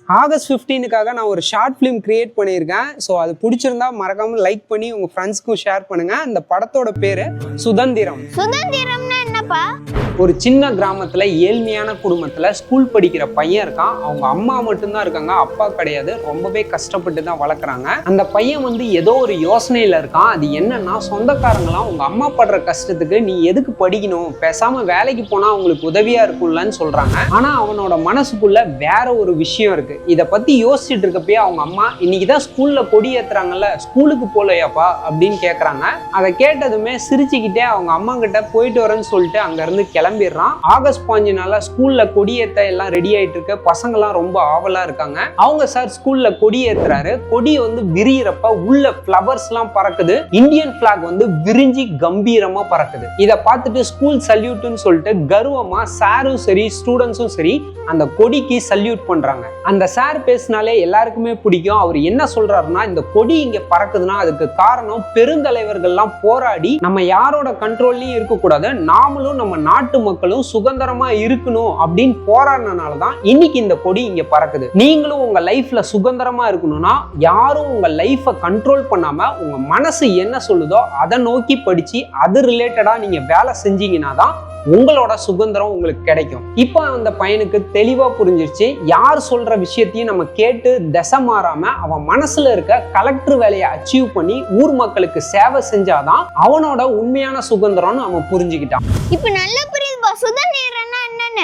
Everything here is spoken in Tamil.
ஆகஸ்ட் 15க்காக நான் ஒரு ஷார்ட் ஃபிலிம் கிரியேட் பண்ணியிருக்கேன். ஸோ அது பிடிச்சிருந்தா மறக்காம லைக் பண்ணி உங்க ஃப்ரெண்ட்ஸ்க்கும் ஷேர் பண்ணுங்க. அந்த படத்தோட பேரு சுதந்திரம். சுதந்திரம்னா என்னப்பா? ஒரு சின்ன கிராமத்துல ஏழ்மையான குடும்பத்துல ஸ்கூல் படிக்கிற பையன் இருக்கான். அவங்க அம்மா மட்டும்தான் இருக்காங்க, அப்பா கிடையாது. ரொம்பவே கஷ்டப்பட்டு தான் வளர்க்குறாங்க. அந்த பையன் வந்து ஏதோ ஒரு யோசனையில இருக்கான். அது என்னன்னா, சொந்தக்காரங்களாம் உங்க அம்மா படுற கஷ்டத்துக்கு நீ எதுக்கு படிக்கணும், பேசாம வேலைக்கு போனா அவங்களுக்கு உதவியா இருக்கும்லன்னு சொல்றாங்க. ஆனா அவனோட மனசுக்குள்ள வேற ஒரு விஷயம் இருக்கு. இதை பத்தி யோசிச்சுட்டு இருக்கப்பயே அவங்க அம்மா, இன்னைக்குதான் ஸ்கூல்ல கொடி ஏத்துறாங்கல்ல, ஸ்கூலுக்கு போலையாப்பா அப்படின்னு கேக்குறாங்க. அதை கேட்டதுமே சிரிச்சுக்கிட்டே அவங்க அம்மா கிட்ட போயிட்டு வரேன்னு சொல்லிட்டு அங்க இருந்து கிளம்பிடுறான். ஆகஸ்ட் 15 ஸ்கூல்ல கொடியேத்த எல்லாம் ரெடி ஆயிட்டு இருக்க பசங்க எல்லாம் ரொம்ப ஆவலா இருக்காங்க. அவங்க சார் ஸ்கூல்ல கொடி ஏத்துறாரு. கொடி வந்து விரியறப்ப உள்ள ஃபிளவர்ஸ் எல்லாம் பறக்குது. இந்தியன் பிளாக் வந்து விரிஞ்சி கம்பீரமா பறக்குது. இதை பார்த்துட்டு ஸ்கூல் சல்யூட்னு சொல்லிட்டு கர்வமா சாரும் சரி ஸ்டூடெண்ட்ஸும் சரி அந்த கொடிக்கு சல்யூட் பண்றாங்க. அந்த சார் பேசினாலே எல்லாருக்குமே பிடிக்கும். அவர் என்ன சொல்றாருன்னா, இந்த கொடி இங்க பறக்குதுன்னா அதுக்கு காரணம் பெருந்தலைவர்கள்லாம் போராடி நம்ம யாரோட கண்ட்ரோல்லையும் இருக்கக்கூடாது, நாமளும் நம்ம நாட்டு மக்களும் சுதந்திரமா இருக்கணும் அப்படின்னு போராடினால தான் இன்னைக்கு இந்த கொடி இங்க பறக்குது. நீங்களும் உங்க லைஃப்ல சுதந்திரமா இருக்கணும்னா யாரும் உங்க லைஃபை கண்ட்ரோல் பண்ணாம உங்க மனசு என்ன சொல்லுதோ அதை நோக்கி படிச்சு அது ரிலேட்டடா நீங்க வேலை செஞ்சீங்கன்னா தான் உங்களோட சுதந்திரம் உங்களுக்கு கிடைக்கும். இப்போ அந்த பையனுக்கு தெளிவா புரிஞ்சிருச்சு, யார் சொல்ற விஷயத்தையும் நம்ம கேட்டு திசை மாறாம அவன் மனசுல இருக்க கலெக்டர் வேலையை அச்சீவ் பண்ணி ஊர் மக்களுக்கு சேவை செஞ்சாதான் அவனோட உண்மையான சுதந்திரம்னு அவன் புரிஞ்சுக்கிட்டான். இப்ப நல்ல புரியுதுப்பா. சுதந்திரம்னா என்னன்னு